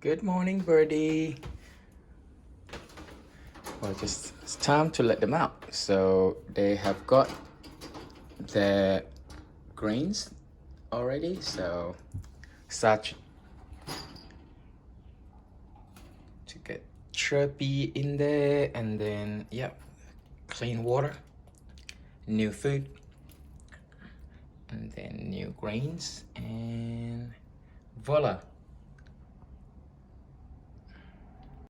Good morning, birdie. Well, just it's time to let them out. So they have got their grains already. So start to get chirpy in there, and then clean water, new food, and then new grains, and voila.